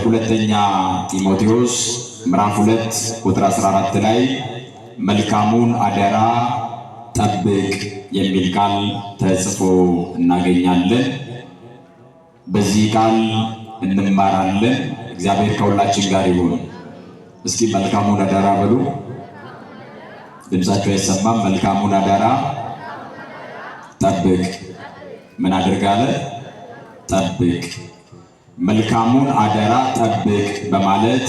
በሁለተኛ ጢሞቴዎስ ምዕራፍ 2 ቁጥር 14 ላይ መልካሙን አደራ ጠብቅ የሚል ቃል ተጽፎ እናገኛለን። በዚህ ቃል እንማራለን። እግዚአብሔር ከሁላችን ጋር ይሁን። እስኪ መልካሙን አደራ በሉ። ድምጻችሁ አይሰማም? መልካሙን አደራ ጠብቅ። ምን አድርጋለ? ጠብቅ። መልካሙን አደራ ጠብቅ በማለት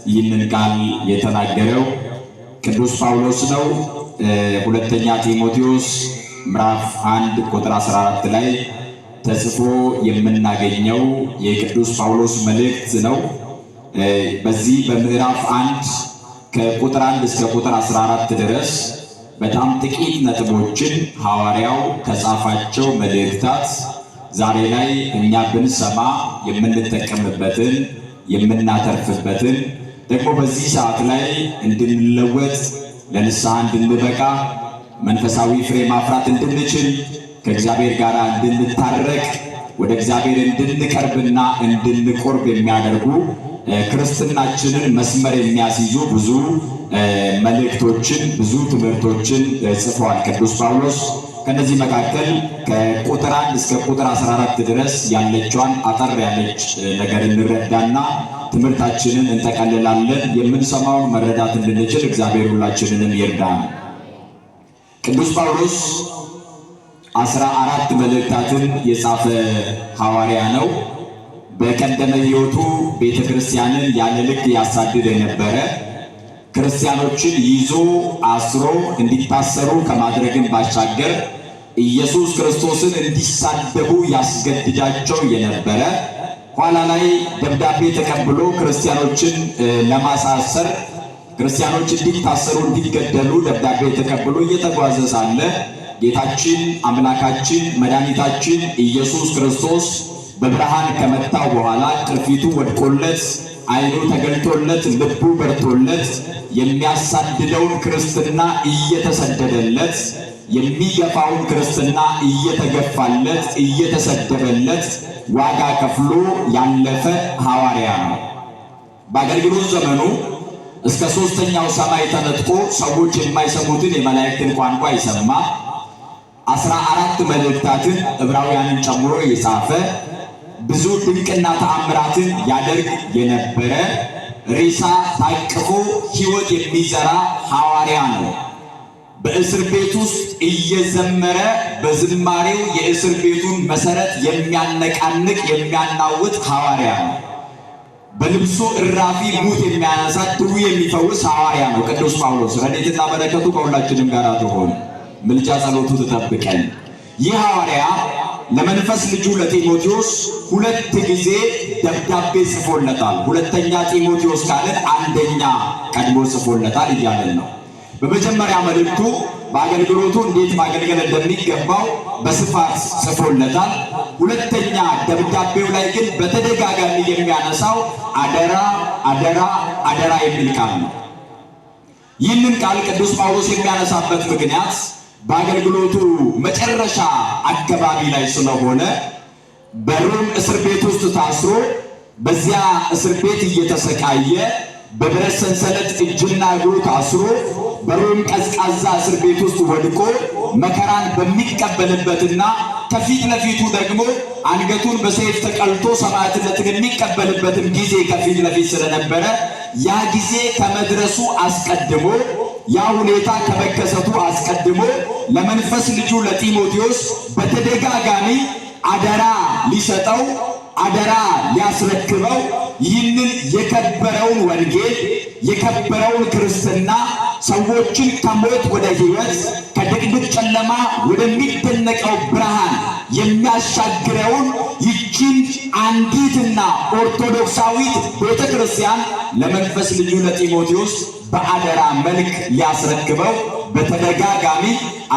ይህንን ቃል የተናገረው ቅዱስ ጳውሎስ ነው። ሁለተኛ ጢሞቴዎስ ምዕራፍ 1 ቁጥር 14 ላይ ተጽፎ የምናገኘው የቅዱስ ጳውሎስ መልእክት ነው። በዚህ በምዕራፍ 1 ከቁጥር 1 እስከ ቁጥር 14 ድረስ በጣም ጥቂት ነጥቦችን ሐዋርያው ከጻፋቸው መልእክታት ዛሬ ላይ እኛ ብንሰማ የምንጠቀምበትን የምናተርፍበትን ደግሞ በዚህ ሰዓት ላይ እንድንለወጥ ለንስሐ እንድንበቃ መንፈሳዊ ፍሬ ማፍራት እንድንችል ከእግዚአብሔር ጋር እንድንታረቅ ወደ እግዚአብሔር እንድንቀርብና እንድንቆርብ የሚያደርጉ ክርስትናችንን መስመር የሚያስይዙ ብዙ መልእክቶችን ብዙ ትምህርቶችን ጽፏል ቅዱስ ጳውሎስ። ከነዚህ መካከል ከቁጥር 1 እስከ ቁጥር 14 ድረስ ያለችዋን አጠር ያለች ነገር እንረዳና ትምህርታችንን እንጠቀልላለን። የምንሰማውን መረዳት እንድንችል እግዚአብሔር ሁላችንንም ይርዳን። ቅዱስ ጳውሎስ 14 መልእክታትን የጻፈ ሐዋርያ ነው። በቀደመ ሕይወቱ ቤተክርስቲያንን ያለ ልክ ያሳድድ የነበረ ክርስቲያኖችን ይዞ አስሮ እንዲታሰሩ ከማድረግን ባሻገር ኢየሱስ ክርስቶስን እንዲሳደቡ ያስገድዳቸው የነበረ ኋላ ላይ ደብዳቤ ተቀብሎ ክርስቲያኖችን ለማሳሰር ክርስቲያኖች እንዲታሰሩ እንዲገደሉ ደብዳቤ ተቀብሎ እየተጓዘ ሳለ ጌታችን አምላካችን መድኃኒታችን ኢየሱስ ክርስቶስ በብርሃን ከመጣው በኋላ ቅርፊቱ ወድቆለት ዓይኑ ተገልጦለት ልቡ በርቶለት የሚያሳድደውን ክርስትና እየተሰደደለት የሚገፋውን ክርስትና እየተገፋለት እየተሰደበለት ዋጋ ከፍሎ ያለፈ ሐዋርያ ነው። በአገልግሎት ዘመኑ እስከ 3ኛው ሰማይ ተነጥቆ ሰዎች የማይሰሙትን የመላእክትን ቋንቋ ይሰማ 14 መልእክታትን ዕብራውያንን ጨምሮ የጻፈ ብዙ ድንቅና ተአምራትን ያደርግ የነበረ ሬሳ ታቅፎ ሕይወት የሚዘራ ሐዋርያ ነው። በእስር ቤት ውስጥ እየዘመረ በዝማሬው የእስር ቤቱን መሰረት የሚያነቃንቅ የሚያናውጥ ሐዋርያ ነው። በልብሱ እራፊ ሙት የሚያነሳ ድውይ የሚፈውስ ሐዋርያ ነው ቅዱስ ጳውሎስ። ረድኤትና በረከቱ ከሁላችንም ጋር ትሆን፣ ምልጃ ጸሎቱ ትጠብቀን። ይህ ሐዋርያ ለመንፈስ ልጁ ለጢሞቴዎስ 2 ጊዜ ደብዳቤ ጽፎለታል። ሁለተኛ ጢሞቴዎስ ካልን አንደኛ ቀድሞ ጽፎለታል እያለን ነው። በመጀመሪያ መልእክቱ በአገልግሎቱ እንዴት ማገልገል እንደሚገባው በስፋት ጽፎለታል። ሁለተኛ ደብዳቤው ላይ ግን በተደጋጋሚ የሚያነሳው አደራ አደራ አደራ የሚል ቃል ነው። ይህንን ቃል ቅዱስ ጳውሎስ የሚያነሳበት ምክንያት በአገልግሎቱ መጨረሻ አካባቢ ላይ ስለሆነ በሮም እስር ቤት ውስጥ ታስሮ በዚያ እስር ቤት እየተሰቃየ በብረት ሰንሰለት እጅና እግሩ ታስሮ በሮም ቀዝቃዛ እስር ቤት ውስጥ ወድቆ መከራን በሚቀበልበትና ከፊት ለፊቱ ደግሞ አንገቱን በሰይፍ ተቀልቶ ሰማዕትነትን የሚቀበልበትም ጊዜ ከፊት ለፊት ስለነበረ ያ ጊዜ ከመድረሱ አስቀድሞ ያ ሁኔታ ከመከሰቱ አስቀድሞ ለመንፈስ ልጁ ለጢሞቴዎስ በተደጋጋሚ አደራ ሊሰጠው አደራ ሊያስረክበው ይህንን የከበረውን ወንጌል የከበረውን ክርስትና ሰዎችን ከሞት ወደ ሕይወት ከድቅድቅ ጨለማ ወደሚደነቀው ብርሃን የሚያሻግረውን ይህችን አንዲትና ኦርቶዶክሳዊት ቤተክርስቲያን ለመንፈስ ልጁ ለጢሞቴዎስ በአደራ መልክ ሊያስረክበው በተደጋጋሚ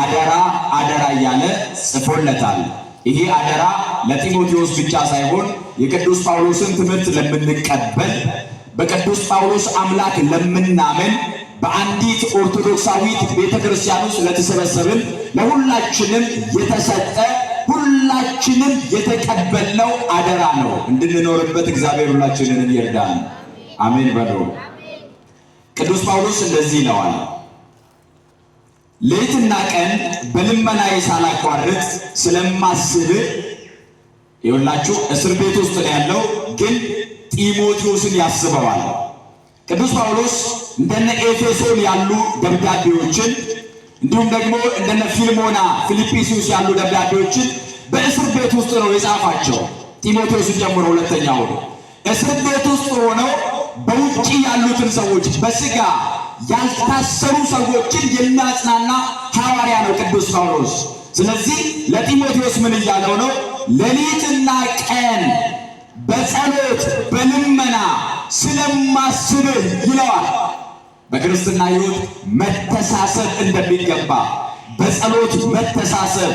አደራ አደራ እያለ ጽፎለታል። ይሄ አደራ ለጢሞቴዎስ ብቻ ሳይሆን የቅዱስ ጳውሎስን ትምህርት ለምንቀበል በቅዱስ ጳውሎስ አምላክ ለምናምን በአንዲት ኦርቶዶክሳዊት ቤተክርስቲያን ውስጥ ለተሰበሰብን ለሁላችንም የተሰጠ ሁላ ሁላችንም የተቀበልነው አደራ ነው። እንድንኖርበት እግዚአብሔር ሁላችንን ይርዳን። አሜን በሉ። ቅዱስ ጳውሎስ እንደዚህ ይለዋል፣ ሌትና ቀን በልመናዬ ሳላቋርጥ ስለማስብ። ይኸውላችሁ እስር ቤት ውስጥ ነው ያለው፣ ግን ጢሞቴዎስን ያስበዋል። ቅዱስ ጳውሎስ እንደነ ኤፌሶን ያሉ ደብዳቤዎችን እንዲሁም ደግሞ እንደነ ፊልሞና፣ ፊልጵስዩስ ያሉ ደብዳቤዎችን በእስር ቤት ውስጥ ነው የጻፋቸው። ጢሞቴዎስን ጨምሮ ሁለተኛው እስር ቤት ውስጥ ሆነው በውጪ ያሉትን ሰዎች በስጋ ያልታሰሩ ሰዎችን የሚያጽናና ሐዋርያ ነው ቅዱስ ጳውሎስ። ስለዚህ ለጢሞቴዎስ ምን እያለው ነው? ሌሊትና ቀን በጸሎት በልመና ስለማስብህ ይለዋል። በክርስትና ሕይወት መተሳሰብ እንደሚገባ፣ በጸሎት መተሳሰብ፣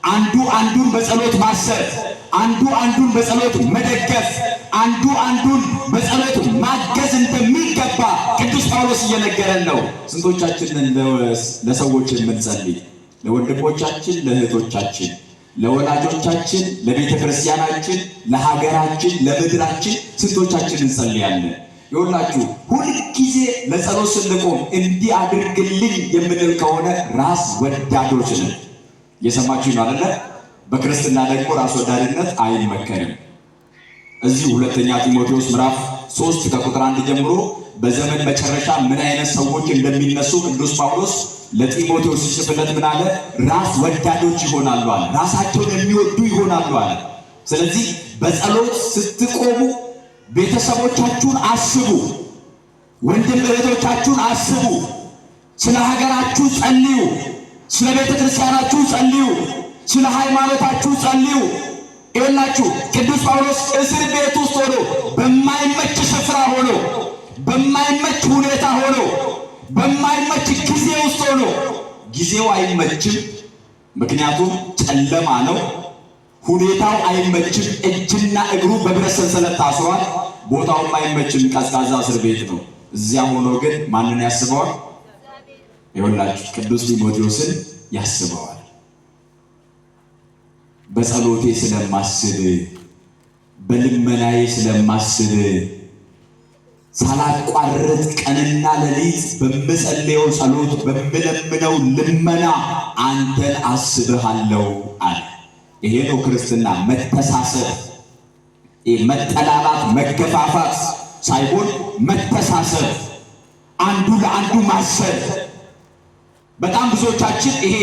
አንዱ አንዱን በጸሎት ማሰብ፣ አንዱ አንዱን በጸሎት መደገፍ፣ አንዱ አንዱን በጸሎት ማገዝ እንደሚገባ ቅዱስ ጳውሎስ እየነገረን ነው። ስንቶቻችንን ለሰዎች የምንጸልይ? ለወንድሞቻችን፣ ለእህቶቻችን፣ ለወላጆቻችን፣ ለቤተ ክርስቲያናችን፣ ለሀገራችን፣ ለምድራችን ስንቶቻችን እንጸልያለን? ይኸውላችሁ ሁልጊዜ ለጸሎት ስንቆም እንዲህ አድርግልኝ የምንል ከሆነ ራስ ወዳዶች ነን። እየሰማችሁ ነው አይደለ? በክርስትና ደግሞ ራስ ወዳድነት አይመከርም። እዚህ ሁለተኛ ጢሞቴዎስ ምዕራፍ 3 ከቁጥር 1 ጀምሮ በዘመን መጨረሻ ምን አይነት ሰዎች እንደሚነሱ ቅዱስ ጳውሎስ ለጢሞቴዎስ ሲጽፍለት ምን አለ? ራስ ወዳዶች ይሆናሉ አለ። ራሳቸውን የሚወዱ ይሆናሉ አለ። ስለዚህ በጸሎት ስትቆሙ ቤተሰቦቻችሁን አስቡ፣ ወንድም እህቶቻችሁን አስቡ፣ ስለ ሀገራችሁ ጸልዩ፣ ስለ ቤተ ክርስቲያናችሁ ጸልዩ፣ ስለ ሃይማኖታችሁ ጸልዩ። ይኸውላችሁ ቅዱስ ጳውሎስ እስር ቤት ውስጥ ሆኖ በማይመች ስፍራ ሆኖ በማይመች ሁኔታ ሆኖ በማይመች ጊዜ ውስጥ ሆኖ፣ ጊዜው አይመችም፣ ምክንያቱም ጨለማ ነው። ሁኔታው አይመችም፣ እጅና እግሩ በብረት ሰንሰለት ታስሯል። ቦታውም አይመችም፣ ቀዝቃዛ እስር ቤት ነው። እዚያም ሆኖ ግን ማንን ያስበዋል? ይኸውላችሁ ቅዱስ ጢሞቴዎስን ያስበዋል። በጸሎቴ ስለማስብ፣ በልመናዬ ስለማስብ፣ ሳላቋርጥ ቀንና ሌሊት በምጸልየው ጸሎት፣ በምለምነው ልመና አንተን አስብሃለሁ አለ። ይሄ ነው ክርስትና። መተሳሰብ፣ መጠላላት፣ መገፋፋት ሳይሆን መተሳሰብ፣ አንዱ ለአንዱ ማሰብ። በጣም ብዙዎቻችን ይሄ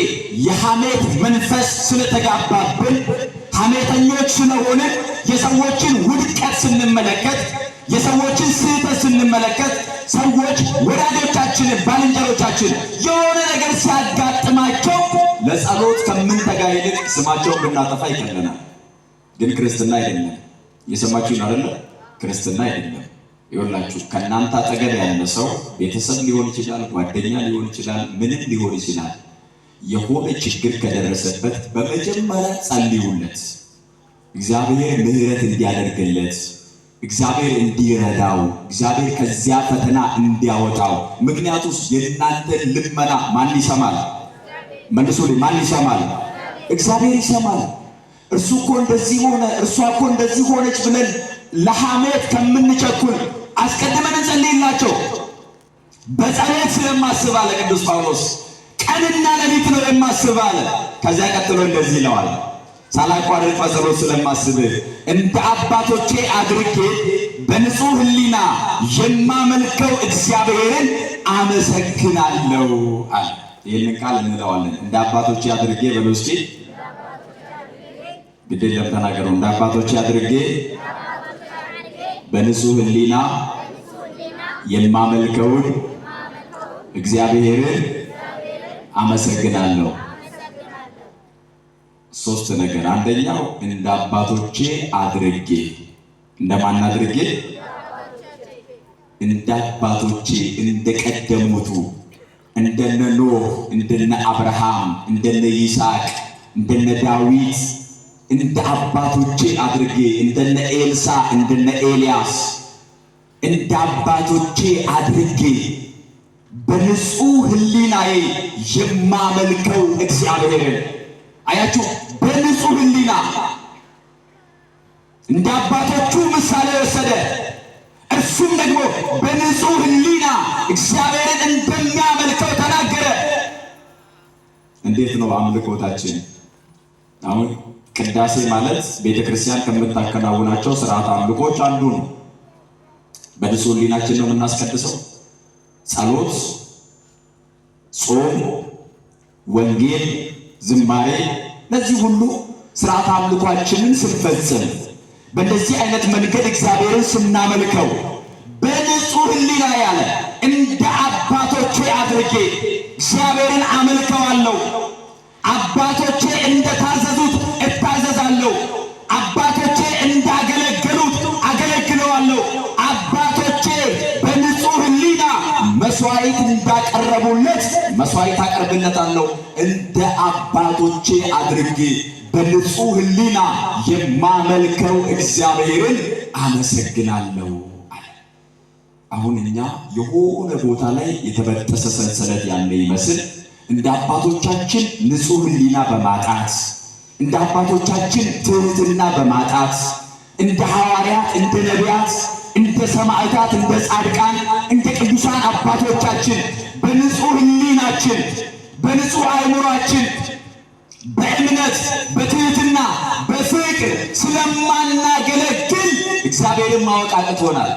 የሐሜት መንፈስ ስለተጋባብን ሐሜተኞች ስለሆነ የሰዎችን ውድቀት ስንመለከት፣ የሰዎችን ስህተት ስንመለከት፣ ሰዎች ወዳጆቻችንን፣ ባልንጀሮቻችን የሆነ ነገር ሲያጋጥማቸው ለጸሎት ከምንተጋ ይልቅ ስማቸውን ብናጠፋ ይቀለናል። ግን ክርስትና አይደለም። እየሰማችሁን አይደለ? ክርስትና አይደለም። ይኸውላችሁ ከእናንተ አጠገብ ያለ ሰው ቤተሰብ ሊሆን ይችላል፣ ጓደኛ ሊሆን ይችላል፣ ምንም ሊሆን ይችላል። የሆነ ችግር ከደረሰበት በመጀመሪያ ጸልዩለት፣ እግዚአብሔር ምሕረት እንዲያደርግለት፣ እግዚአብሔር እንዲረዳው፣ እግዚአብሔር ከዚያ ፈተና እንዲያወጣው። ምክንያቱም የእናንተን ልመና ማን ይሰማል? መልሱልኝ፣ ማን ይሰማል? እግዚአብሔር ይሰማል። እርሱ እኮ እንደዚህ ሆነ፣ እርሷ እኮ እንደዚህ ሆነች ብለን ለሐሜት ከምንቸኩል አስቀድመን እንጸልይላቸው። በጸሎት ስለማስብ አለ ቅዱስ ጳውሎስ፣ ቀንና ሌሊት ነው የማስብ አለ። ከዚያ ቀጥሎ እንደዚህ ይለዋል፣ ሳላቋርጥ በጸሎት ስለማስብ እንደ አባቶቼ አድርጌ በንጹሕ ሕሊና የማመልከው እግዚአብሔርን አመሰግናለሁ አለ። ይህንን ቃል እንለዋለን። እንደ አባቶቼ አድርጌ በሉ እስኪ፣ ግዴለም ተናገሩ። እንደ አባቶቼ አድርጌ በንጹሕ ሕሊና የማመልከውን እግዚአብሔርን አመሰግናለሁ። ሶስት ነገር። አንደኛው እንደ አባቶቼ አድርጌ። እንደማን አድርጌ? እንደ አባቶቼ፣ እንደቀደሙቱ፣ እንደነ ኖህ፣ እንደነ አብርሃም፣ እንደነ ይስሐቅ፣ እንደነ ዳዊት እንደ አባቶቼ አድርጌ፣ እንደነ ኤልሳ፣ እንደነ ኤልያስ እንደ አባቶቼ አድርጌ በንጹሕ ሕሊናዬ የማመልከው እግዚአብሔርን። አያችሁ፣ በንጹህ ሕሊና እንደ አባቶቹ ምሳሌ ወሰደ። እርሱም ደግሞ በንጹህ ሕሊና እግዚአብሔርን እንደሚያመልከው ተናገረ። እንዴት ነው አምልኮታችን? አሁን ቅዳሴ ማለት ቤተክርስቲያን ከምታከናውናቸው ስርዓት አምልኮች አንዱ ነው። በንጹህ ሕሊናችን ነው የምናስቀድሰው። ጸሎት፣ ጾም፣ ወንጌል፣ ዝማሬ፣ እነዚህ ሁሉ ስርዓት አምልኳችንን ስንፈጽም በእንደዚህ አይነት መንገድ እግዚአብሔርን ስናመልከው በንጹህ ሕሊና ያለ እንደ አባቶቼ አድርጌ እግዚአብሔርን አመልከዋለሁ። አባቶቼ እንደታዘዙት እታዘዛለሁ። አባቶቼ እንዳገለገሉት አገለግለዋለሁ። አባቶቼ በንጹህ ሕሊና መስዋዕት እንዳቀረቡለት መስዋዕት አቀርብለታለሁ። እንደ አባቶቼ አድርጌ በንጹህ ሕሊና የማመልከው እግዚአብሔርን አመሰግናለሁ። አሁን እኛ የሆነ ቦታ ላይ የተበጠሰ ሰንሰለት ያለ ይመስል እንደ አባቶቻችን ንጹህ ሕሊና በማጣት እንደ አባቶቻችን ትህትና በማጣት እንደ ሐዋርያት፣ እንደ ነቢያት፣ እንደ ሰማዕታት፣ እንደ ጻድቃን፣ እንደ ቅዱሳን አባቶቻችን በንጹህ ሕሊናችን በንጹህ አእምሯችን በእምነት በትህትና በፍቅር ስለማናገለግል እግዚአብሔርን ማወቅ አቅቶናል።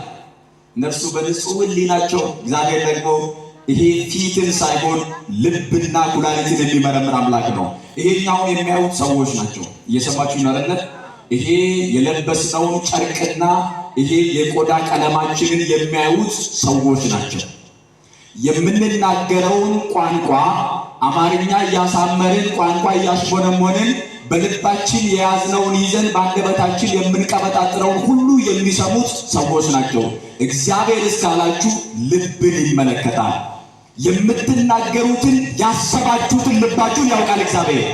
እነርሱ በንጹህ ሕሊናቸው፣ እግዚአብሔር ደግሞ ይሄ ፊትን ሳይሆን ልብና ኩላሊትን የሚመረምር አምላክ ነው። ይሄኛውን የሚያዩት ሰዎች ናቸው። እየሰማችሁ ነው አይደል? ይሄ የለበስነውን ጨርቅና ይሄ የቆዳ ቀለማችንን የሚያዩት ሰዎች ናቸው። የምንናገረውን ቋንቋ አማርኛ እያሳመርን ቋንቋ እያሽሞነሞንን በልባችን የያዝነውን ይዘን በአንደበታችን የምንቀበጣጥረውን ሁሉ የሚሰሙት ሰዎች ናቸው። እግዚአብሔር እስካላችሁ ልብን ይመለከታል። የምትናገሩትን ያሰባችሁትን ልባችሁን ያውቃል እግዚአብሔር።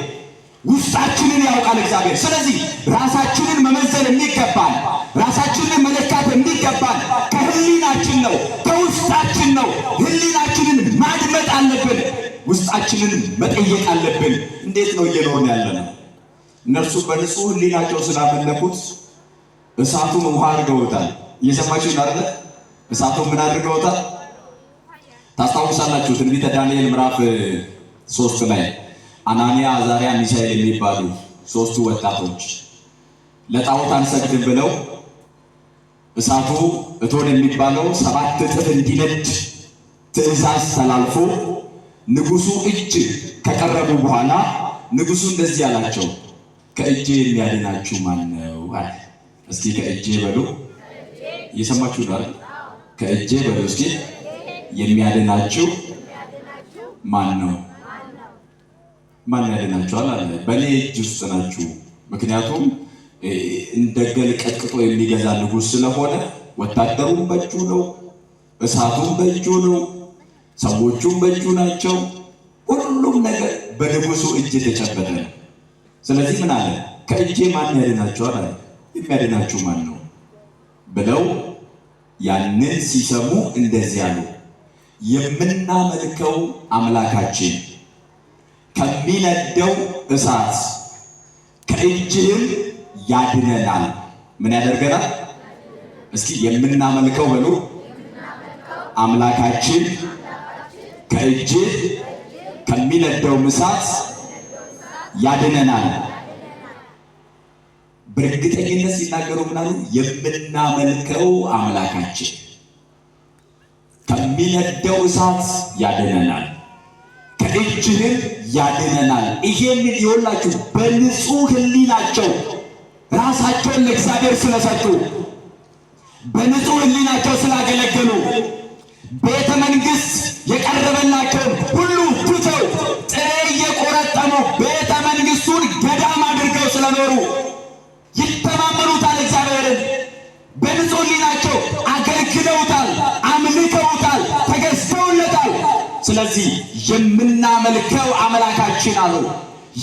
ውስጣችንን ያውቃል እግዚአብሔር። ስለዚህ ራሳችንን መመዘን የሚገባን ራሳችንን መለካት የሚገባን ከሕሊናችን ነው፣ ከውስጣችን ነው። ሕሊናችንን ማድመጥ አለብን። ውስጣችንን መጠየቅ አለብን። እንዴት ነው እየኖርን ያለነው? እነርሱ በንጹህ ሕሊናቸው ስላመለኩት እሳቱን ውሃ አድርገውታል። እየሰማችሁ አይደል? እሳቱን ምን አድርገውታል? ታስታውሳላችሁ? ትንቢተ ዳንኤል ምዕራፍ 3 ላይ አናንያ፣ አዛርያ፣ ሚሳኤል የሚባሉ ሶስቱ ወጣቶች ለጣዖት አንሰግድም ብለው እሳቱ እቶን የሚባለው 7 እጥፍ እንዲነድ ትእዛዝ ተላልፎ ንጉሱ እጅ ከቀረቡ በኋላ ንጉሱ እንደዚህ አላቸው፣ ከእጄ የሚያድናችሁ ማን ነው አለ። እስኪ ከእጄ በሉ። እየሰማችሁ ነው አይደል? ከእጄ በሉ እስኪ የሚያድናችሁ ማን ነው? ማን ያድናችኋል አለ። በእኔ እጅ ውስጥ ናችሁ። ምክንያቱም እንደ ገል ቀጥቅጦ የሚገዛ ንጉሥ ስለሆነ ወታደሩም በእጁ ነው፣ እሳቱም በእጁ ነው፣ ሰዎቹም በእጁ ናቸው። ሁሉም ነገር በንጉሱ እጅ የተጨበጠ ነው። ስለዚህ ምን አለ? ከእጄ ማን ያድናችኋል አለ። የሚያድናችሁ ማን ነው ብለው ያንን ሲሰሙ እንደዚህ አሉ፣ የምናመልከው አምላካችን ከሚነደው እሳት ከእጅህም ያድነናል። ምን ያደርገናል? እስኪ የምናመልከው በሉ። አምላካችን ከእጅህ ከሚነደው እሳት ያድነናል። በእርግጠኝነት ሲናገሩ ምናሉ? የምናመልከው አምላካችን ከሚነደው እሳት ያድነናል፣ ከእጅህም ያድነናል። ይሄንን ይወላችሁ በንጹህ ሕሊናቸው ራሳቸውን ለእግዚአብሔር ስለሰጡ፣ በንጹህ ሕሊናቸው ስላገለገሉ፣ ቤተ መንግሥት የቀረበላቸውን ሁሉ ትተው ጥሬ እየቆረጠሙ ቤተ መንግሥቱን ገዳም አድርገው ስለኖሩ ይተማመኑታል እግዚአብሔርን። በንጹህ ሕሊናቸው አገልግለውታል፣ አምልከውታል፣ ተገዝተውለታል። ስለዚህ የምናመልከው አምላካችን አሉ፣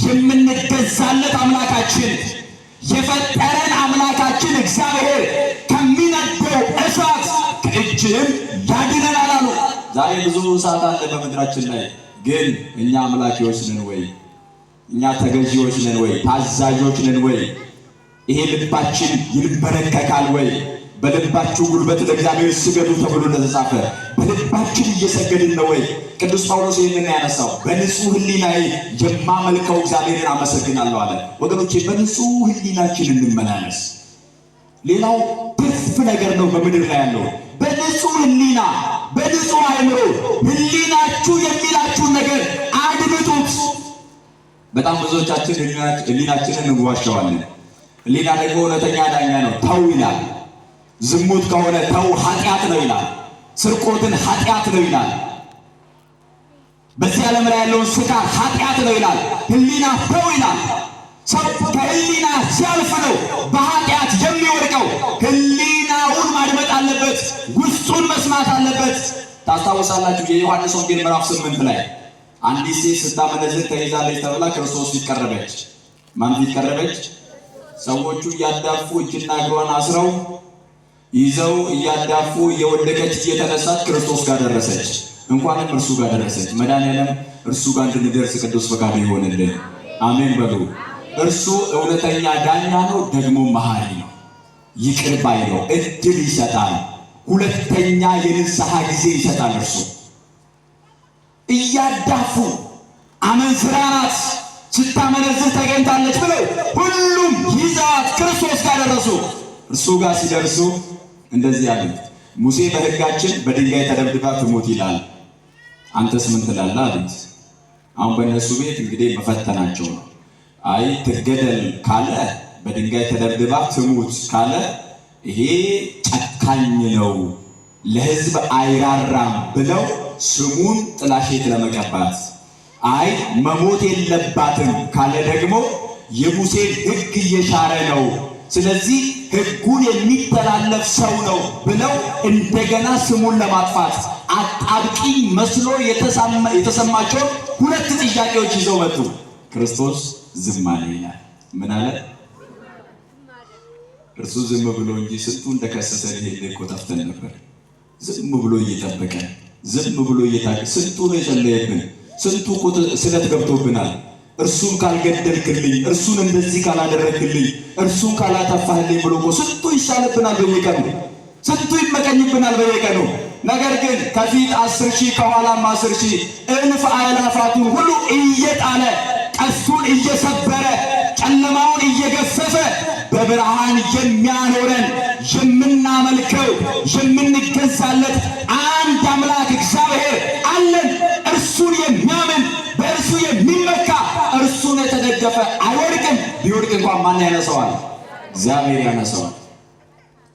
የምንገዛለት አምላካችን፣ የፈጠረን አምላካችን እግዚአብሔር ከሚነደው እሳት ከእጅህም ያድነናል አሉ። ዛሬ ብዙ እሳት አለ በምድራችን ላይ፣ ግን እኛ አምላኪዎች ነን ወይ? እኛ ተገዢዎች ነን ወይ? ታዛዦች ነን ወይ? ይሄ ልባችን ይንበረከካል ወይ? በልባችሁ ጉልበት ለእግዚአብሔር ስገዱ ተብሎ እንደተጻፈ በልባችን እየሰገድን ነው ወይ? ቅዱስ ጳውሎስ ይህንን ያነሳው በንጹህ ሕሊናዬ የማመልከው እግዚአብሔርን አመሰግናለሁ አለ። ወገኖቼ በንጹህ ሕሊናችን እንመላለስ። ሌላው ትርፍ ነገር ነው በምድር ላይ ያለው። በንጹህ ሕሊና በንጹህ አእምሮ ሕሊናችሁ የሚላችሁን ነገር አድምጡት። በጣም ብዙዎቻችን ሕሊናችንን እንዋሸዋለን። ሕሊና ደግሞ እውነተኛ ዳኛ ነው። ተው ይላል። ዝሙት ከሆነ ተው ኃጢአት ነው ይላል። ስርቆትን ኃጢአት ነው ይላል። በዚህ ዓለም ላይ ያለውን ስካር ኃጢአት ነው ይላል። ሕሊና ተው ይላል። ሰው ከሕሊና ሲያልፍ ነው በኃጢአት የሚወድቀው። ሕሊናውን ማድመጥ አለበት። ውስጡን መስማት አለበት። ታስታውሳላችሁ የዮሐንስ ወንጌል ምዕራፍ 8 ላይ አንዲት ሴት ስታመነዝር ተይዛለች ተብላ ክርስቶስ ፊት ቀረበች። ማን ፊት ቀረበች? ሰዎቹ እያዳፉ እጅና እግሯን አስረው ይዘው እያዳፉ እየወደቀች እየተነሳች ክርስቶስ ጋር ደረሰች። እንኳንም እርሱ ጋር ደረሰች። መድኃኒዓለም እርሱ ጋር እንድንደርስ ቅዱስ ፈቃዱ ይሆንልን። አሜን በሉ። እርሱ እውነተኛ ዳኛ ነው፣ ደግሞ መሐሪ ነው፣ ይቅር ባይ ነው፣ እድል ይሰጣል፣ ሁለተኛ የንስሐ ጊዜ ይሰጣል። እርሱ እያዳፉ አመንዝራ ናት ስታመነዝር ተገኝታለች ብለው ሁሉም ይዘዋት ክርስቶስ ጋር ደረሱ። እርሱ ጋር ሲደርሱ እንደዚህ አሉት፣ ሙሴ በሕጋችን በድንጋይ ተደብድባ ትሞት ይላል፣ አንተስ ምን ትላለህ አሉት። አሁን በእነሱ ቤት እንግዲህ መፈተናቸው ነው። አይ ትገደል ካለ በድንጋይ ተደብድባ ትሙት ካለ ይሄ ጨካኝ ነው፣ ለሕዝብ አይራራም ብለው ስሙን ጥላሸት ለመቀባት፣ አይ መሞት የለባትም ካለ ደግሞ የሙሴን ሕግ እየሻረ ነው፣ ስለዚህ ሕጉን የሚተላለፍ ሰው ነው ብለው እንደገና ስሙን ለማጥፋት አጣብቂኝ መስሎ የተሰማቸው ሁለት ጥያቄዎች ይዘው መጡ። ክርስቶስ ዝም አለ ይላል። ምን አለ? እርሱ ዝም ብሎ እንጂ ስንቱ እንደከሰሰ ሊሄድ እኮ ጠፍተን ነበር። ዝም ብሎ እየጠበቀ ዝም ብሎ እየታገሰ ስንቱ ነው የጸለየብን፣ ስንቱ እኮ ስለት ገብቶብናል። እርሱን ካልገደልክልኝ፣ እርሱን እንደዚህ ካላደረግልኝ፣ እርሱን ካላጠፋህልኝ ብሎ እኮ ስንቱ ይሳልብናል በየቀኑ፣ ስንቱ ይመቀኝብናል በየቀኑ። ነገር ግን ከፊት 10,000 ከኋላም 10,000 እልፍ አእላፋቱን ሁሉ እየጣለ ቀስቱን እየሰበረ ጨለማውን እየገፈፈ በብርሃን የሚያኖረን የምናመልከው የምንገዛለት አንድ አምላክ እግዚአብሔር አለን። እርሱን የሚያምን በእርሱ የሚመካ እርሱን የተደገፈ አይወድቅም። ቢወድቅ እንኳን ማን ያነሳዋል? እግዚአብሔር ያነሳዋል።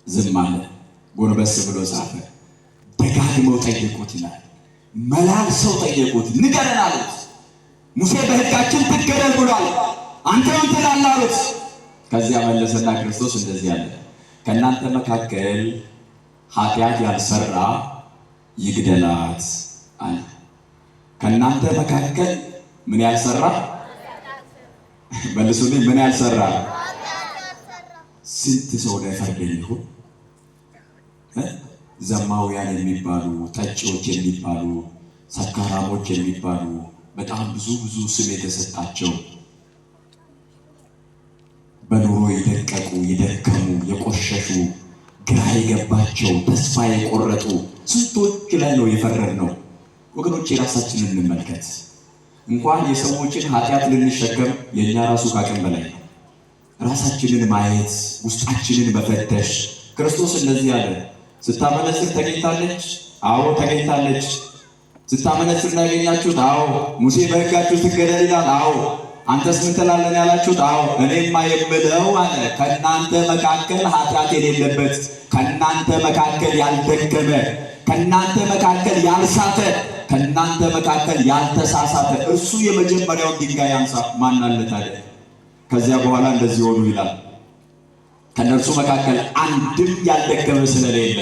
ዝም አለ፣ ጎንበስ ብሎ ጻፈ። ደጋግመው ጠየቁት ይላል። መላልሰው ጠየቁት። ንገረን አሉት። ሙሴ በሕጋችን ትገደል ብሏል፣ አንተ ምን ትላለህ አሉት። ከዚያ መለሰና ክርስቶስ እንደዚህ አለ፣ ከእናንተ መካከል ኃጢአት ያልሰራ ይግደላት አለ። ከእናንተ መካከል ምን ያልሰራ? መልሱልኝ፣ ምን ያልሰራ? ስንት ሰው ላይ ፈርደን ይሁን? ዘማውያን የሚባሉ ጠጪዎች የሚባሉ ሰካራሞች የሚባሉ በጣም ብዙ ስም የተሰጣቸው በኑሮ የደቀቁ የደከሙ የቆሸሹ ግራ የገባቸው ተስፋ የቆረጡ ስንቶች ላይ ነው የፈረድነው? ወገኖች የራሳችንን እንመልከት። እንኳን የሰዎችን ኃጢአት ልንሸከም የእኛ ራሱ ካቅም በላይ ነው። ራሳችንን ማየት፣ ውስጣችንን መፈተሽ። ክርስቶስ እንደዚህ አለ፣ ስታመነዝር ተገኝታለች? አዎ ተገኝታለች። ስታመነዝር ያገኛችሁት? አዎ። ሙሴ በሕጋችሁ ትገደል ይላል? አዎ። አንተስ ምን ትላለህ ያላችሁት? አዎ። እኔማ የምለው አለ ከእናንተ መካከል ኃጢአት የሌለበት፣ ከእናንተ መካከል ያልደከመ፣ ከእናንተ መካከል ያልሳተ፣ ከእናንተ መካከል ያልተሳሳተ እርሱ የመጀመሪያውን ድንጋይ ያንሳ። ማን አለ ታዲያ? ከዚያ በኋላ እንደዚህ ሆኑ ይላል፣ ከእነርሱ መካከል አንድም ያልደከመ ስለሌለ፣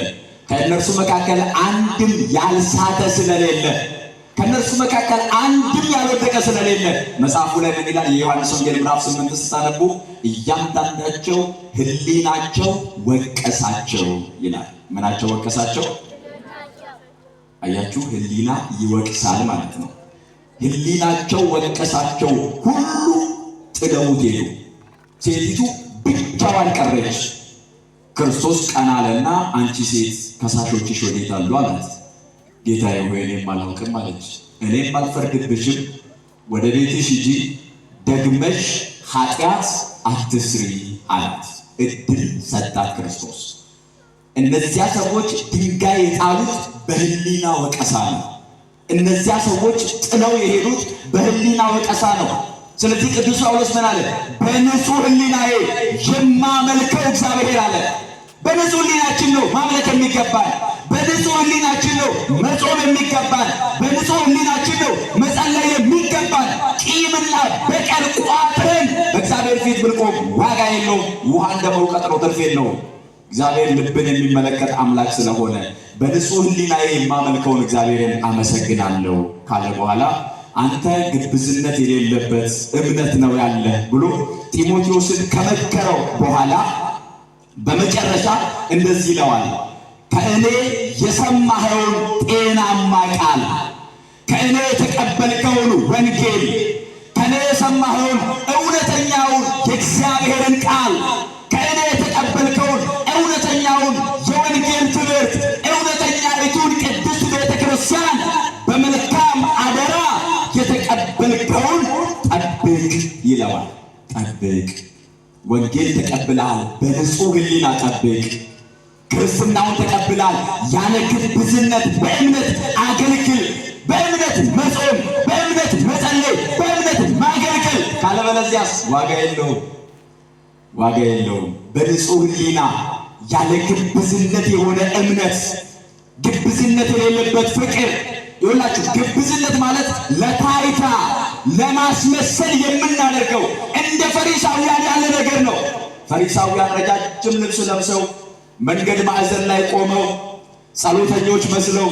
ከእነርሱ መካከል አንድም ያልሳተ ስለሌለ፣ ከእነርሱ መካከል አንድም ያልወደቀ ስለሌለ። መጽሐፉ ላይ ምን ይላል? የዮሐንስ ወንጌል ምዕራፍ 8 ስታነቡ እያንዳንዳቸው ሕሊናቸው ወቀሳቸው ይላል። ምናቸው ወቀሳቸው? አያችሁ፣ ሕሊና ይወቅሳል ማለት ነው። ሕሊናቸው ወቀሳቸው፣ ሁሉ ጥለውት ሄዱ። ሴቲቱ ብቻዋን ቀረች። ክርስቶስ ቀና አለና አንቺ ሴት ከሳሾችሽ ወዴት አሉ አላት። ጌታዬ ሆይ እኔም አላውቅም አለች። እኔም አልፈርድብሽም፣ ወደ ቤትሽ ሂጂ፣ ደግመሽ ኃጢአት አትስሪ አላት። እድል ሰጣት ክርስቶስ። እነዚያ ሰዎች ድንጋይ የጣሉት በህሊና ወቀሳ ነው። እነዚያ ሰዎች ጥለው የሄዱት በህሊና ወቀሳ ነው። ስለዚህ ቅዱስ ጳውሎስ ምን አለ? በንጹህ ህሊናዬ የማመልከው እግዚአብሔር አለ። በንጹህ ህሊናችን ነው ማምለክ የሚገባን። በንጹህ ህሊናችን ነው መጾም የሚገባን። በንጹህ ህሊናችን ነው መጸለይ የሚገባን። ቂምና በቀል ቋጥረን በእግዚአብሔር ፊት ብንቆም ዋጋ የለውም። ውሃ እንደመውቀጥ ነው፣ ትርፍ የለውም። እግዚአብሔር ልብን የሚመለከት አምላክ ስለሆነ በንጹህ ህሊናዬ የማመልከውን እግዚአብሔርን አመሰግናለሁ ካለ በኋላ አንተ ግብዝነት የሌለበት እምነት ነው ያለ ብሎ ጢሞቴዎስን ከመከረው በኋላ በመጨረሻ እንደዚህ ይለዋል። ከእኔ የሰማኸውን ጤናማ ቃል፣ ከእኔ የተቀበልከውን ወንጌል፣ ከእኔ የሰማኸውን እውነተኛውን የእግዚአብሔርን ቃል፣ ከእኔ የተቀበልከውን እውነተኛውን የወንጌል ትምህርት፣ እውነተኛይቱን ቅድስት ቤተ ክርስቲያን በመልካም አደራ የተቀበልከውን ጠብቅ ይለዋል። ጠብቅ። ወንጌል ተቀብለሃል፣ በንጹህ ህሊና ጠብቅ። ክርስትናውን ተቀብለሃል፣ ያለ ግብዝነት በእምነት አገልግል። በእምነት መጾም፣ በእምነት መጸለይ፣ በእምነት ማገልገል። ካለበለዚያስ ዋጋ የለውም፣ ዋጋ የለውም። በንጹህ ህሊና ያለ ግብዝነት የሆነ እምነት፣ ግብዝነት የሌለበት ፍቅር። ይኸውላችሁ ግብዝነት ማለት ለታይታ ለማስመሰል የምናደርገው እንደ ፈሪሳውያን ያለ ነገር ነው። ፈሪሳውያን ረጃጅም ልብስ ለብሰው መንገድ ማዕዘን ላይ ቆመው ጸሎተኞች መስለው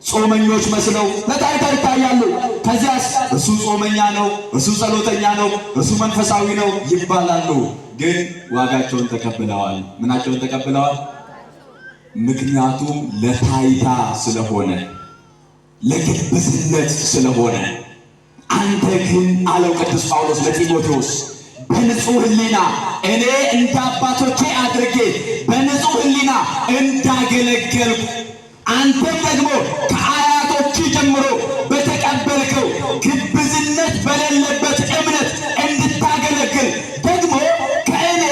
ጾመኞች መስለው ለታይታ ይታያሉ። ከዚያስ እሱ ጾመኛ ነው፣ እሱ ጸሎተኛ ነው፣ እሱ መንፈሳዊ ነው ይባላሉ። ግን ዋጋቸውን ተቀብለዋል። ምናቸውን ተቀብለዋል? ምክንያቱም ለታይታ ስለሆነ፣ ለግብዝነት ስለሆነ። አንተ ግን አለው ቅዱስ ጳውሎስ ለጢሞቴዎስ በንጹህ ህሊና እኔ እንደ አባቶቼ አድርጌ በንጹህ ህሊና እንዳገለገልኩ አንተም ደግሞ ከአያቶች ጀምሮ በተቀበልከው ግብዝነት በሌለበት እምነት እንድታገለግል ደግሞ ከእኔ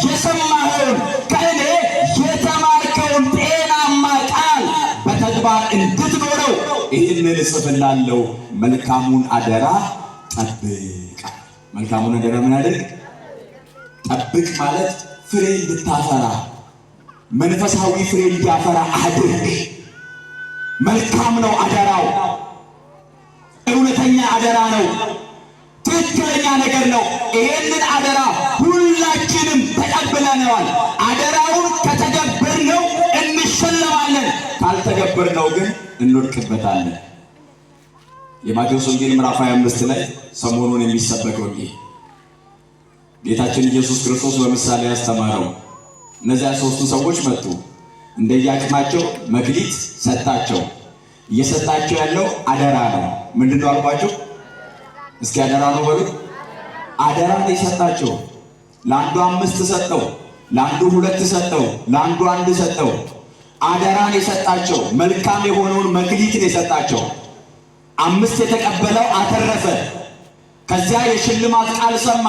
የሰማኸውን ከእኔ የተማርከውን ጤናማ ቃል በተግባር እንድትኖረው ይህንን እጽፍላለሁ። መልካሙን አደራ ጠብቅ። መልካሙን አደራ ምን አድርግ? ጠብቅ ማለት ፍሬ እንድታፈራ፣ መንፈሳዊ ፍሬ እንዲያፈራ አድርግ። መልካም ነው አደራው፣ እውነተኛ አደራ ነው፣ ትክክለኛ ነገር ነው። ይሄንን አደራ ሁላችንም ተቀብለነዋል። አደራውን ከተገበርነው እንሸለማለን፣ ካልተገበርነው ግን እንወድቅበታለን። የማቴዎስ ወንጌል ምዕራፍ 25 ላይ ሰሞኑን የሚሰበከው ወንጌል ጌታችን ኢየሱስ ክርስቶስ በምሳሌ ያስተማረው እነዚያ ሶስቱ ሰዎች መጡ። እንደየአቅማቸው መክሊት ሰጣቸው። እየሰጣቸው ያለው አደራ ነው። ምንድነው አልኳቸው? እስኪ አደራ ነው በሉ። አደራ ነው የሰጣቸው። ለአንዱ 5 ሰጠው፣ ለአንዱ 2 ሰጠው፣ ለአንዱ 1 ሰጠው። አደራ ነው የሰጣቸው። መልካም የሆነውን መክሊት ነው የሰጣቸው። 5 የተቀበለው አተረፈ። ከዚያ የሽልማት ቃል ሰማ።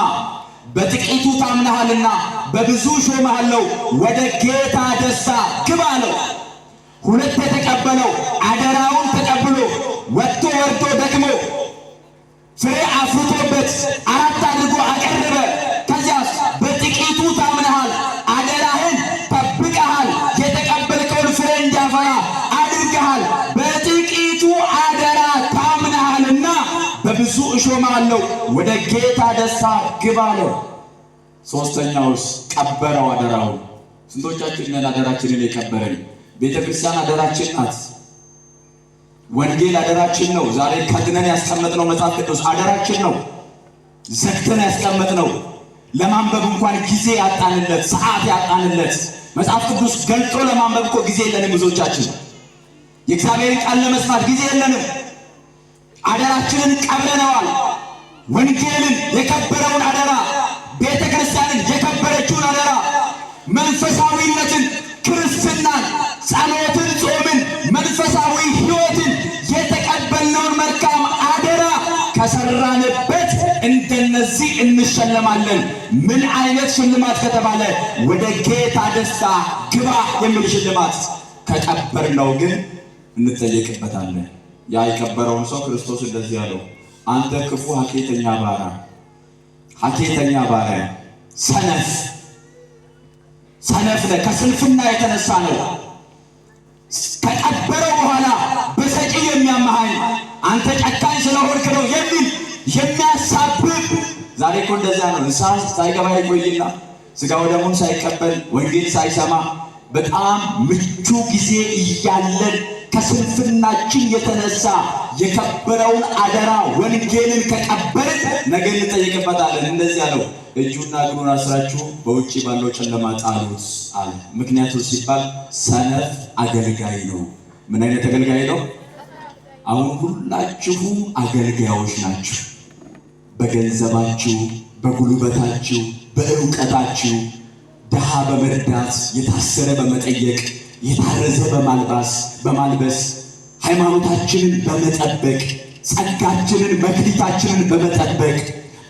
በጥቂቱ ታምነሃልና በብዙ ሾመሃለሁ፣ ወደ ጌታ ደስታ ግባ አለው። 2 የተቀበለው አደራውን ተቀብሎ ወጥቶ ወርዶ ደግሞ ፍሬ አፍርቶበት 4 አድርጎ አቀረበ። ከዚያስ በጥቂቱ ታምነሃል፣ አደራህን ጠብቀሃል፣ የተቀበልከውን ፍሬ እንዲያፈራ አድርገሃል። በጥቂቱ አደራ ታምነሃልና በብዙ እሾምሃለሁ፣ ወደ ጌታ ደስታ ግባ አለው። ሶስተኛውስ ቀበረው አደራውን። ስንቶቻችን ነን አደራችንን የቀበረን? ቤተ ክርስቲያን አደራችን ናት። ወንጌል አደራችን ነው። ዛሬ ከድነን ያስቀመጥነው መጽሐፍ ቅዱስ አደራችን ነው። ዘግተን ያስቀመጥነው ለማንበብ እንኳን ጊዜ ያጣንለት፣ ሰዓት ያጣንለት መጽሐፍ ቅዱስ ገልጦ ለማንበብ እኮ ጊዜ የለንም። ብዙዎቻችን የእግዚአብሔርን ቃል ለመስማት ጊዜ የለንም። አደራችንን ቀብረነዋል። ወንጌልን የከበረውን አደራ ቤተክርስቲያንን የከበረችውን አደራ መንፈሳዊነትን ክርስትናን ጸሎትን ጾምን መንፈሳዊ ሕይወትን የተቀበልነውን መልካም አደራ ከሰራንበት እንደነዚህ እንሸለማለን። ምን አይነት ሽልማት ከተባለ ወደ ጌታ ደስታ ግባ የሚል ሽልማት። ከቀበርነው ግን እንጠየቅበታለን። ያ የከበረውን ሰው ክርስቶስ እንደዚህ ያለው አንተ ክፉ ሐኬተኛ ባሪያ ሰነፍ ነህ። ከስንፍና የተነሳ ነው። ከቀበረው በኋላ በሰጪ የሚያመሃኝ አንተ ጨካኝ ስለሆንክ ነው የሚል የሚያሳብብ። ዛሬ እኮ እንደዚያ ነው። ንስሐ ሳይገባ ይቆይና ሥጋ ወደሙን ሳይቀበል ወንጌል ሳይሰማ በጣም ምቹ ጊዜ እያለን ከስንፍናችን የተነሳ የከበረውን አደራ ወንጌልን ከቀበርን ነገ እንጠይቅበታለን። እንደዚያ ነው። እጁና እግሩን አስራችሁ በውጪ ባለው ጨለማ ጣሉት አለ። ምክንያቱ ሲባል ሰነፍ አገልጋይ ነው። ምን አይነት አገልጋይ ነው? አሁን ሁላችሁም አገልጋዮች ናችሁ። በገንዘባችሁ፣ በጉልበታችሁ፣ በእውቀታችሁ ድሃ በመርዳት የታሰረ በመጠየቅ የታረዘ በማልበስ ሃይማኖታችንን በመጠበቅ ጸጋችንን መክሊታችንን በመጠበቅ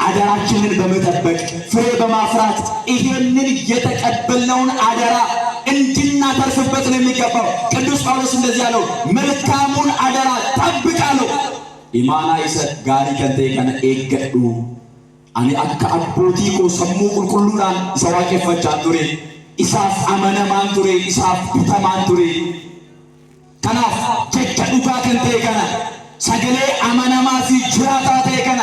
አደራችንን በመጠበቅ ፍሬ በማፍራት ይሄንን የተቀበልነውን አደራ እንድናተርፍበት ነው የሚገባው። ቅዱስ ጳውሎስ እንደዚህ ያለው መልካሙን አደራ ጠብቃለሁ። ኢማና ይሰጥ ጋሪ ከንተ ከነ ኤገዱ አኒ አካ አቦቲ ኮ ሰሙ ቁልቁሉዳን ሰዋቄ ፈቻን ቱሬ ኢሳፍ አመነማን ቱሬ ኢሳፍ ቢተማን ቱሬ ከናፍ ጀቻ ዱጋ ከንተ ከነ ሰገሌ አመነማሲ ጅራታ ተከነ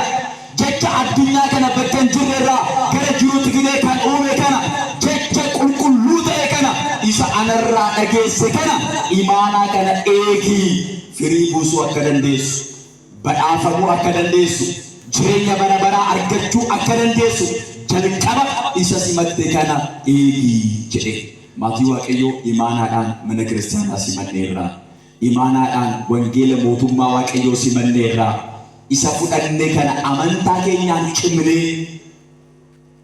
ጀቻ አዱኛ ከነ በከን ጅረራ ገረ ጅሩት ግሌ ካን ኡሜ ከነ ጀቻ ቁልቁሉ ተከነ ኢሳ አነራ ደጌሰ ከነ ኢማና ከነ ኤጊ ፍሪ ቡሱ አከደንዴስ በአፈሙ አከደንዴስ ጅሬኛ በረበራ አርገቹ አከደንዴስ ጀልቀባ ኢሳ ሲመት ከነ ኤጊ ጀዴ ማቲው አቀዮ ኢማናዳን መነ ክርስቲያና ሲመኔራ ኢማናዳን ወንጌል ሞቱማ ዋቀዮ ሲመኔራ ኢሳ ፉዳንዴ ከነ አመንታ ኬኛን ጭምኔ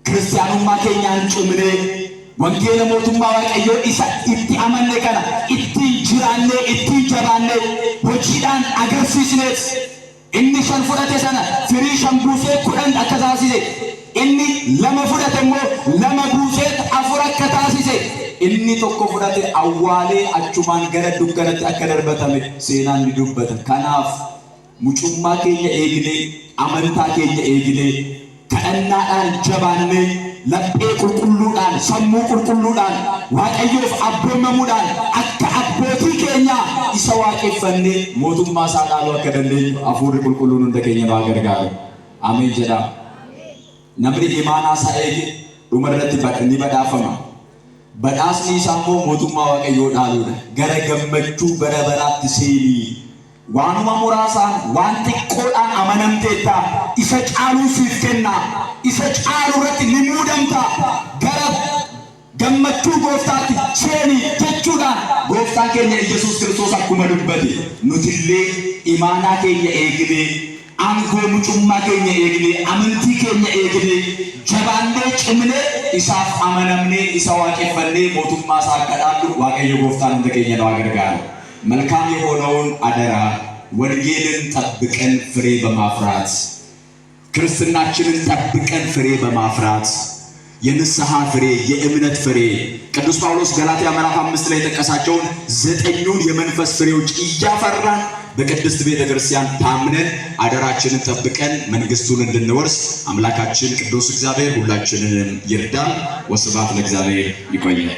ክርስቲያኑማ ኬኛን ጭምኔ ወንጌል ሞቱማ ዋቀዮ ኢሳ ኢቲ አመኔ ከነ ኢቲ ጅራኔ ኢቲ ጀባኔ ሆጂዳን አገርሲስኔት ኢኒ ሸንፉዳቴ ሰነ ፍሪ ሸምቡሴ ኩደን አከታሲሴ ኢኒ ለመፉዳቴሞ ለመቡሴት አፉራ ከታሲሴ inni tokko fudhate awwaalee achumaan gara dukkanatti akka darbatame seenaan ni dubbata. Kanaaf mucummaa keenya eegnee amantaa keenya eegnee kadhannaadhaan jabaannee laphee qulqulluudhaan sammuu qulqulluudhaan waaqayyoof abboomamuudhaan akka abbootii keenya isa waaqeffannee mootummaa isaa dhaaluu akka dandeenyu hafuurri qulqulluun hunda keenya nu gargaaru. Ameen jedha. Namni imaanaa isaa eege dhumarratti ni badhaafama. badhaasni isaammoo mootummaa waaqayyoo dhaaluudha. Gara gammachuu bara baraatti seenii waanuma muraasaan waan xiqqoodhaan amanamteetta isa caaluu siif kenna. Isa caaluu irratti ni muudamta. Gara gammachuu gooftaatti seenii jechuudhaan gooftaan keenya Yesuus Kiristoos akkuma dubbate nutillee imaanaa keenya eegnee angoo mucummaa keenya eegnee amantii keenya eegnee jabaannee cimnee isaaf amanamnee isa waaqeffannee mootummaa isaa akka dhaallu waaqayyo gooftaan hunda keenya nu gargaaru። መልካም የሆነውን አደራ ወንጌልን ጠብቀን ፍሬ በማፍራት ክርስትናችንን ጠብቀን ፍሬ በማፍራት የንስሐ ፍሬ የእምነት ፍሬ ቅዱስ ጳውሎስ ገላትያ ምዕራፍ 5 ላይ ተቀሳቸውን 9ኙን የመንፈስ ፍሬዎች እያፈራን በቅድስት ቤተክርስቲያን ታምነን አደራችንን ጠብቀን መንግስቱን እንድንወርስ አምላካችን ቅዱስ እግዚአብሔር ሁላችንን ይርዳን። ወስብሐት ለእግዚአብሔር። ይቆየን።